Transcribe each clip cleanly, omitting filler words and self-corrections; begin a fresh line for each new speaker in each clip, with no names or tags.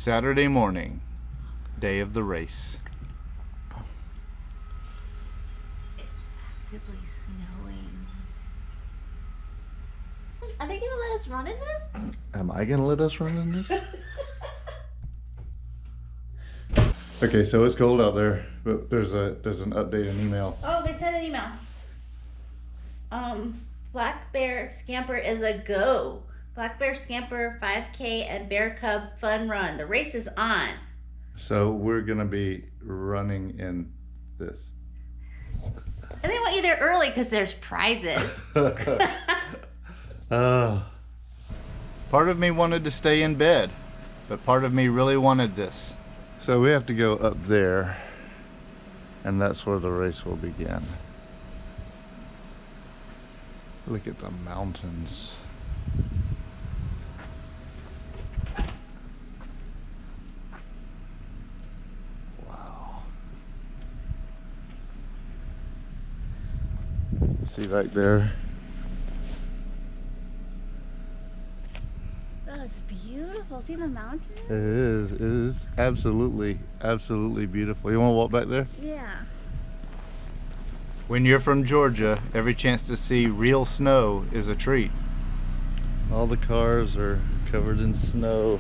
Saturday morning, day of the race.
It's actively snowing. Are they gonna let us run in this?
Am I gonna let us run in this? Okay, so it's cold out there, but there's an update in email.
Oh, they sent an email. Black Bear Scamper is a go. Black Bear Scamper 5K and Bear Cub Fun Run. The race is on.
So we're gonna be running in this.
And they want you there early because there's prizes.
Part of me wanted to stay in bed, but part of me really wanted this. So we have to go up there, and that's where the race will begin. Look at the mountains. Wow. See back there?
That's beautiful. See the mountains?
It is absolutely beautiful. You want to walk back there?
Yeah.
When you're from Georgia, every chance to see real snow is a treat. All the cars are covered in snow.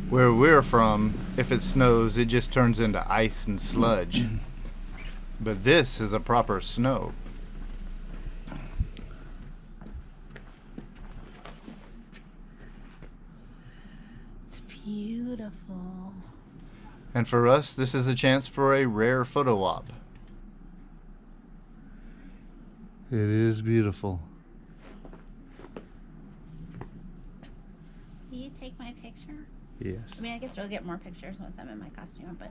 Where we're from, if it snows, it just turns into ice and sludge. But this is a proper snow.
It's beautiful.
And for us, this is a chance for a rare photo op. It is beautiful.
Will you take my picture?
Yes.
I mean, I guess we'll get more pictures once I'm in my costume, but...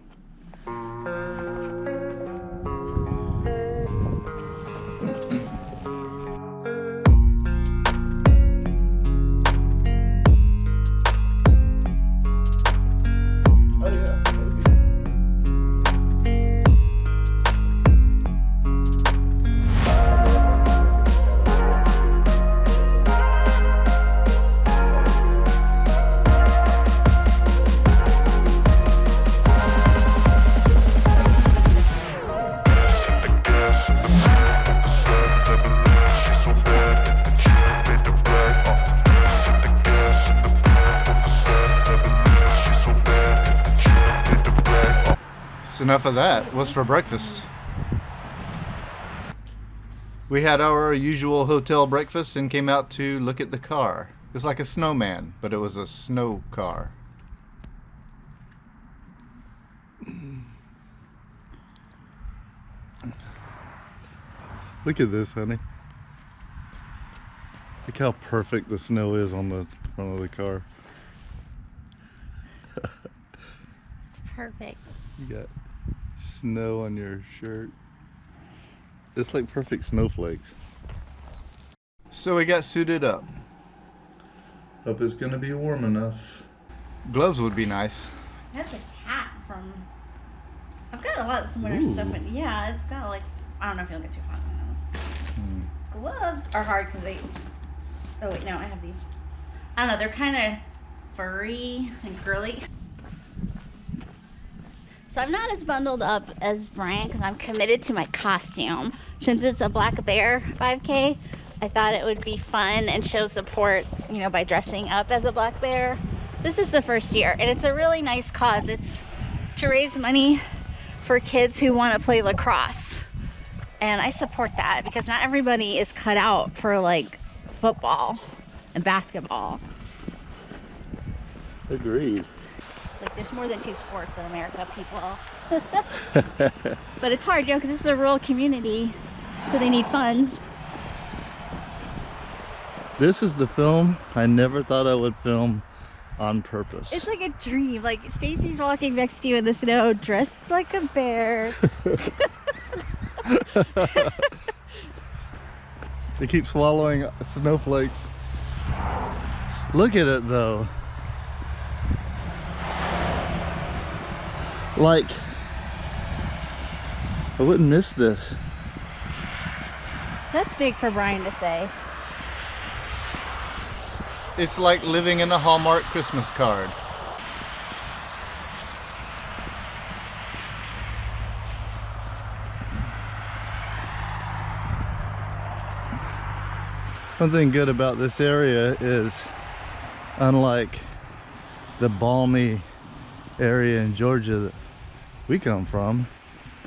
Enough of that. What's for breakfast? We had our usual hotel breakfast and came out to look at the car. It's like a snowman, but it was a snow car. Look at this, honey. Look how perfect the snow is on the front of the car.
It's perfect.
You got snow on your shirt. It's like perfect snowflakes. So we got suited up. Hope it's gonna be warm enough. Gloves would be nice.
I have this hat from... I've got a lot of some winter stuff in. Yeah, it's got like... I don't know if you'll get too hot on those. Gloves are hard because they... Oh wait, no, I have these. I don't know, they're kind of furry and girly. So I'm not as bundled up as Brian because I'm committed to my costume. Since it's a Black Bear 5K, I thought it would be fun and show support, you know, by dressing up as a black bear. This is the first year and it's a really nice cause. It's to raise money for kids who want to play lacrosse. And I support that because not everybody is cut out for like football and basketball.
Agreed.
Like there's more than 2 sports in America, people. But it's hard, you know, because this is a rural community, so they need funds.
This is the film I never thought I would film on purpose.
It's like a dream. Like Stacey's walking next to you in the snow, dressed like a bear.
They keep swallowing snowflakes. Look at it though. Like, I wouldn't miss this.
That's big for Brian to say.
It's like living in a Hallmark Christmas card. One thing good about this area is, unlike the balmy area in Georgia that we come from,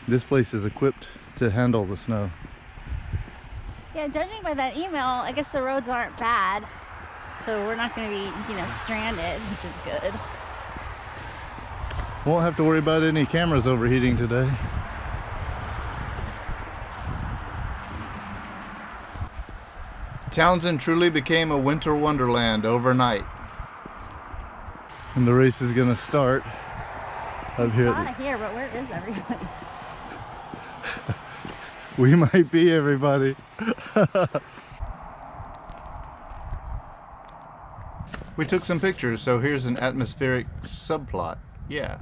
this place is equipped to handle the snow.
Yeah, judging by that email, I guess the roads aren't bad. So we're not going to be, stranded, which is good.
Won't have to worry about any cameras overheating today. Townsend truly became a winter wonderland overnight. And the race is going to start up here.
Out of here, but where is everybody?
We might be everybody. We took some pictures, so here's an atmospheric subplot. Yeah.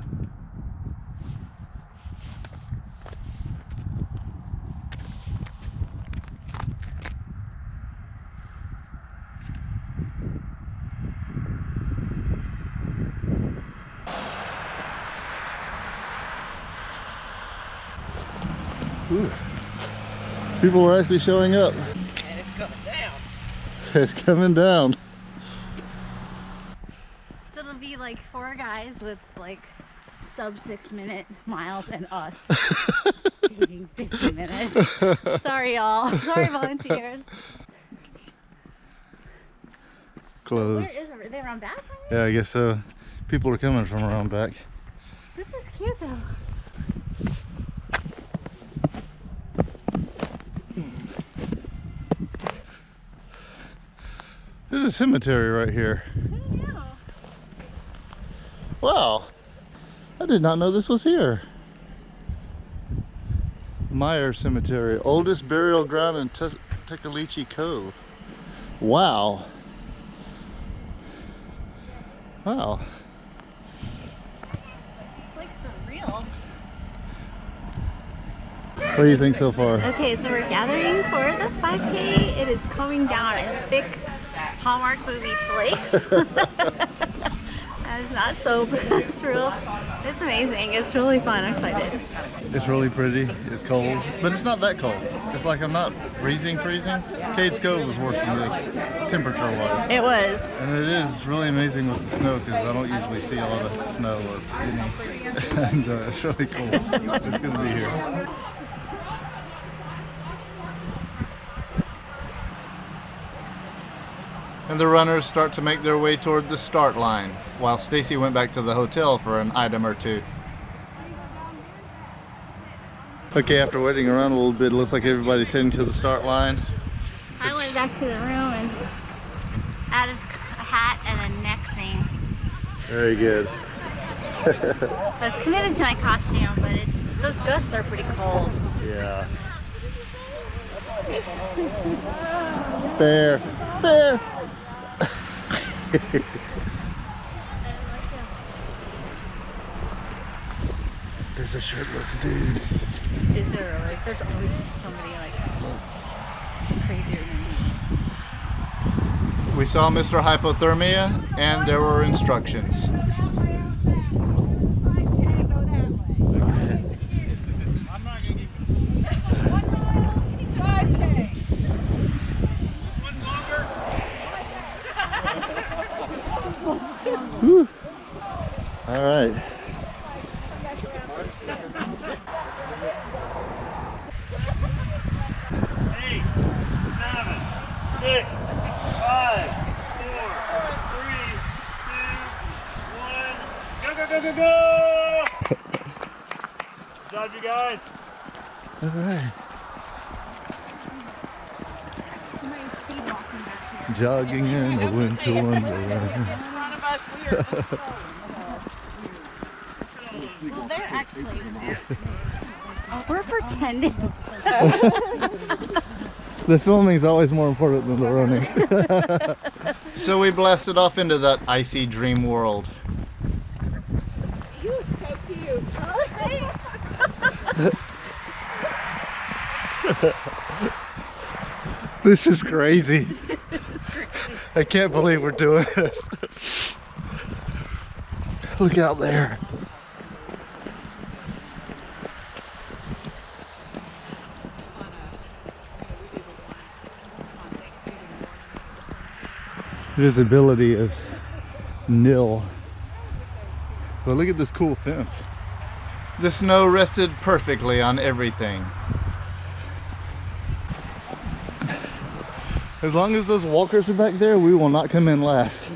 Ooh. People are actually showing up.
And it's coming down.
It's coming down.
So it'll be like 4 guys with like sub 6-minute miles and us taking 50 minutes. Sorry y'all. Sorry volunteers.
Close.
Where is it? Are they around back?
Yeah, I guess so. People are coming from around back.
This is cute though.
There's a cemetery right here.
Yeah.
Wow. I did not know this was here. Meyer Cemetery, oldest burial ground in Tecalichi Cove. Wow. Wow.
It's like surreal.
What do you think so far?
Okay, so we're gathering for the 5K. It is coming down in thick Hallmark movie flakes. And it's not soap. It's real. It's amazing. It's really fun. I'm excited.
It's really pretty. It's cold, but it's not that cold. It's like I'm not freezing. Cades Cove was worse than this, temperature-wise.
It was.
And it is really amazing with the snow because I don't usually see a lot of snow or any. And it's really cool. It's good to be here. And the runners start to make their way toward the start line, while Stacey went back to the hotel for an item or two. Okay, after waiting around a little bit, it looks like everybody's heading to the start line.
I went back to the room and added a hat and a neck thing.
Very good.
I was committed to my costume, but those gusts are pretty cold.
Yeah. Bear. Bear. There's a shirtless dude.
Is there really? There's always somebody like crazier than me.
We saw Mr. Hypothermia, and there were instructions. Whew. All right.
Eight, 7, 6, 5, 4, 3, 2, 1. Go, go, go, go, go! Good job, you guys.
All right. Jogging in a winter wonderland.
Well, they're actually. We're pretending.
The filming is always more important than the running. So we blasted off into that icy dream world.
You look so cute. Oh, thanks.
This is crazy.
It's crazy.
I can't believe we're doing this. Look out there. Visibility is nil. But look at this cool fence. The snow rested perfectly on everything. As long as those walkers are back there, we will not come in last.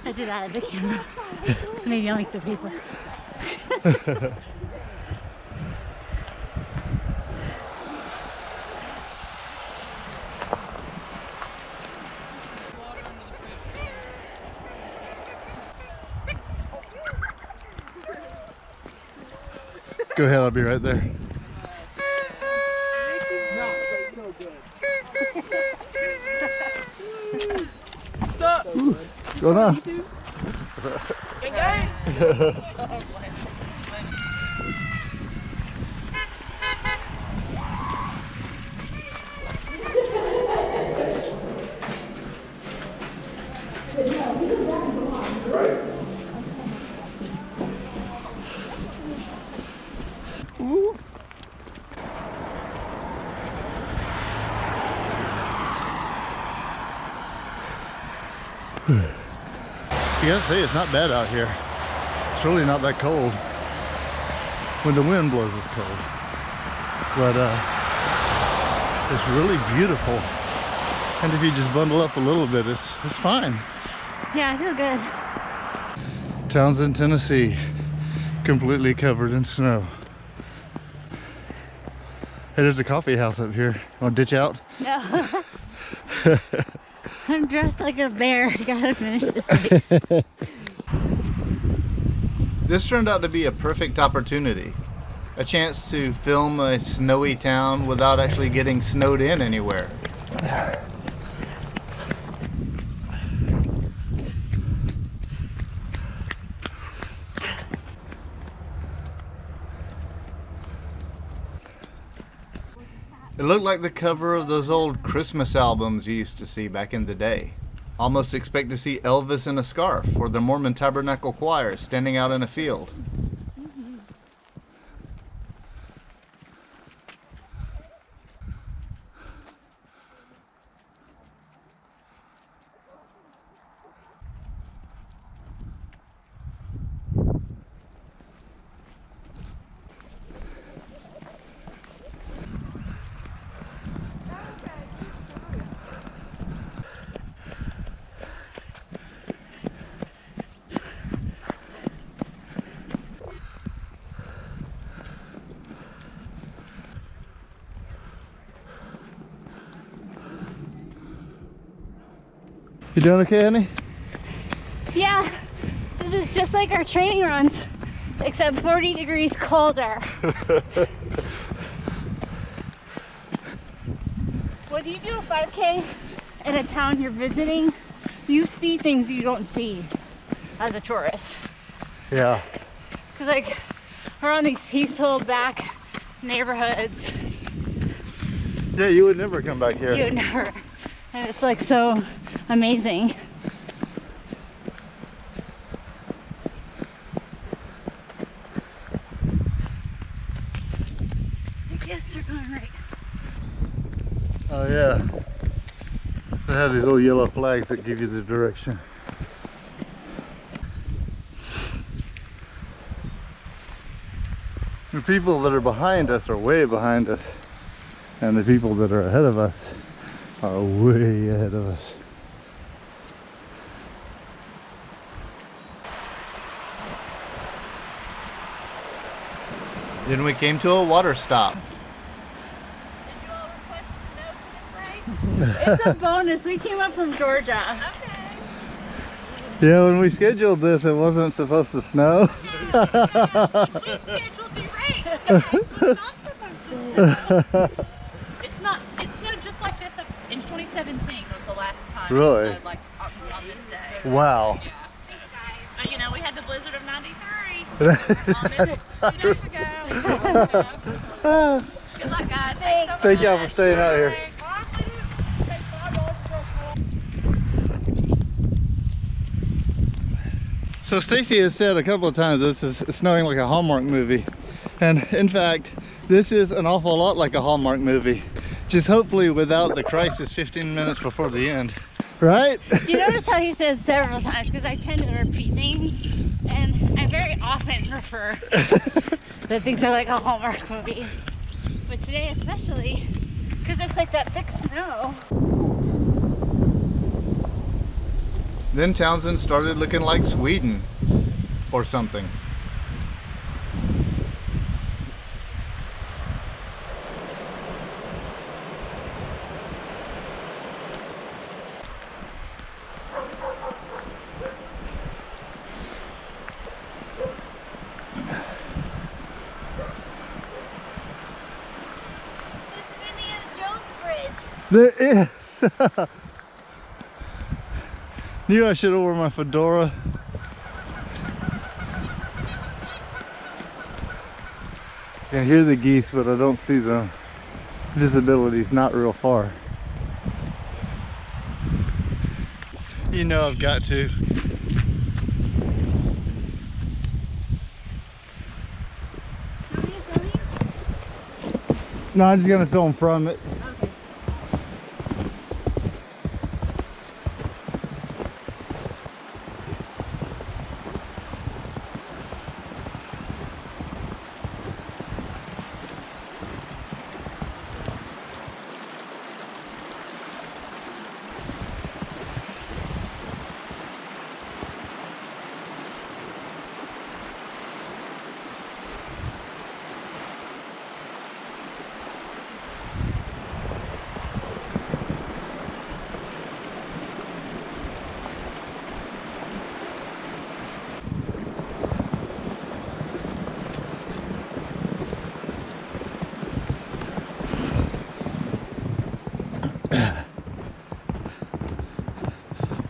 I did that at the camera. So maybe I'll make the paper.
Go ahead, I'll be right there.
What's up?
What's going on?
Gang, gang.
You gotta say, it's not bad out here. It's really not that cold. When the wind blows, it's cold. But it's really beautiful. And if you just bundle up a little bit, it's fine.
Yeah, I feel good.
Townsend, Tennessee, completely covered in snow. Hey, there's a coffee house up here. Want to ditch out?
No. I'm dressed like a bear. I gotta finish this week.
This turned out to be a perfect opportunity. A chance to film a snowy town without actually getting snowed in anywhere. It looked like the cover of those old Christmas albums you used to see back in the day. Almost expect to see Elvis in a scarf or the Mormon Tabernacle Choir standing out in a field. You doing okay, honey?
Yeah, this is just like our training runs, except 40 degrees colder. When you do a 5K in a town you're visiting, you see things you don't see as a tourist.
Yeah.
Cause like we're on these peaceful back neighborhoods.
Yeah, you would never come back here.
You would never. And it's like so amazing. I guess they're going right.
Oh yeah. They have these little yellow flags that give you the direction. The people that are behind us are way behind us. And the people that are ahead of us are way ahead of us. Then we came to a water stop.
Did you all request snow for this ride? It's a bonus. We came up from Georgia. Okay.
Yeah, when we scheduled this, it wasn't supposed to snow.
We scheduled the race. It's not supposed to snow. It snowed just like this in 2017 was the last time.
Really?
It snowed like on this day.
Wow.
Yeah. Thanks, guys. But you know, we had the blizzard of '93.
2 days ago. Good luck, guys. Thanks so
Thank y'all
much.
for staying out here. So Stacey has said a couple of times this is snowing like a Hallmark movie. And in fact, this is an awful lot like a Hallmark movie. Just hopefully without the crisis 15 minutes before the end. Right?
You notice how he says several times, because I tend to repeat things, and I very often refer that things are like a Hallmark movie. But today especially, because it's like that thick snow.
Then Townsend started looking like Sweden or something. There is. Knew I should have worn my fedora. I can hear the geese, but I don't see them. Visibility's not real far. You know I've got to. No, I'm just gonna film from it.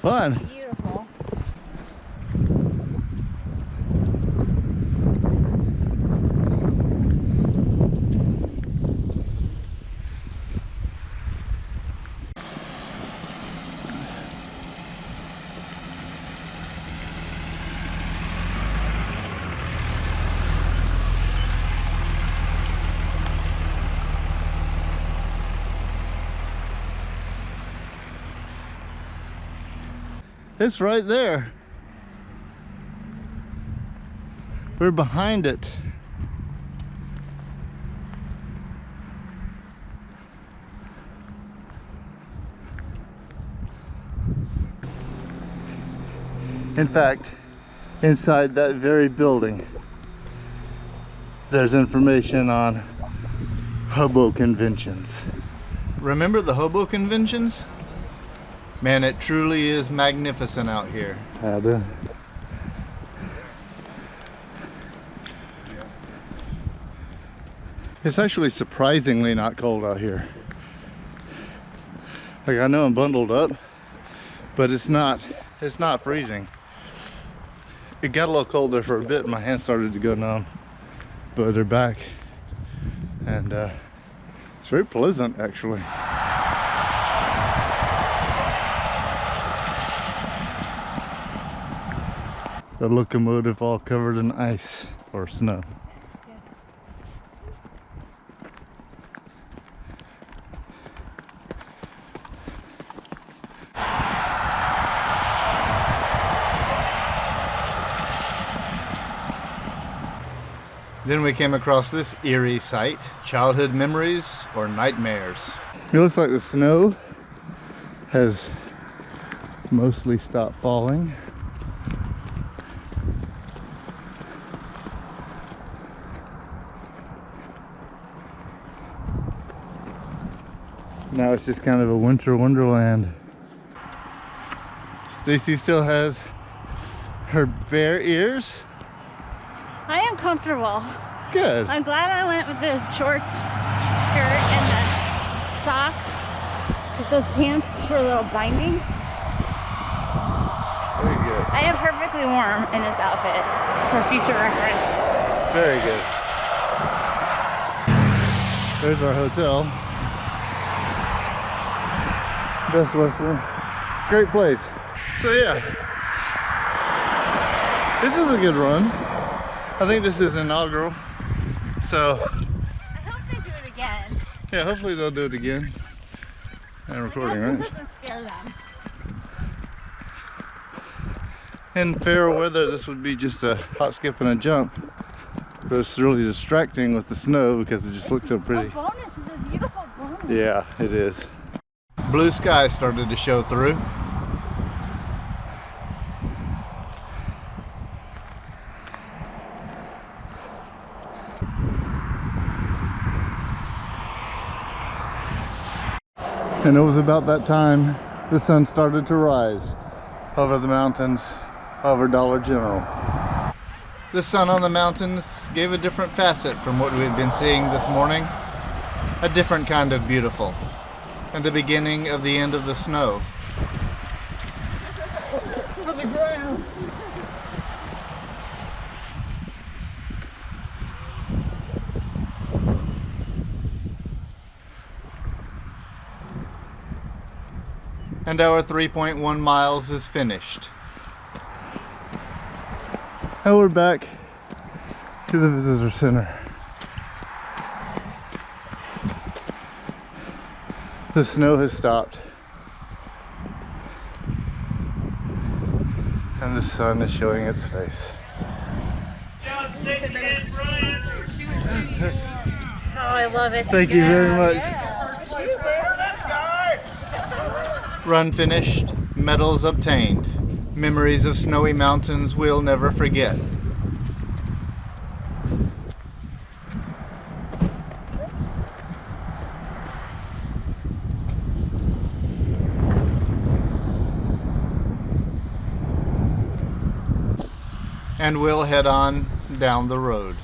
Fun.
Beautiful.
It's right there. We're behind it. In fact, inside that very building, there's information on hobo conventions. Remember the hobo conventions? Man, it truly is magnificent out here. I do. It's actually surprisingly not cold out here. Like, I know I'm bundled up, but it's not freezing. It got a little cold there for a bit and my hands started to go numb, but they're back. And it's very pleasant actually. The locomotive all covered in ice or snow. Then we came across this eerie sight. Childhood memories or nightmares. It looks like the snow has mostly stopped falling. Now it's just kind of a winter wonderland. Stacey still has her bare ears.
I am comfortable.
Good.
I'm glad I went with the shorts, skirt, and the socks, because those pants were a little binding.
Very good.
I am perfectly warm in this outfit for future reference.
Very good. There's our hotel. Best Western. Great place. So yeah, this is a good run. I think this is inaugural. So
I hope they do it again.
yeah, hopefully they'll do it again. And recording,
I hope
right?
this doesn't scare them.
In fair weather, this would be just a hop, skip, and a jump. But it's really distracting with the snow because it just looks so pretty.
A bonus is a beautiful bonus.
Yeah, it is. Blue sky started to show through. And it was about that time the sun started to rise over the mountains over Dollar General. The sun on the mountains gave a different facet from what we had been seeing this morning. A different kind of beautiful. And the beginning of the end of the snow.
To the ground.
And our 3.1 miles is finished. And we're back to the visitor center. The snow has stopped. And the sun is showing its face.
Oh, I love it.
Thank you very much.
This guy.
Run finished, medals obtained. Memories of snowy mountains we'll never forget. And we'll head on down the road.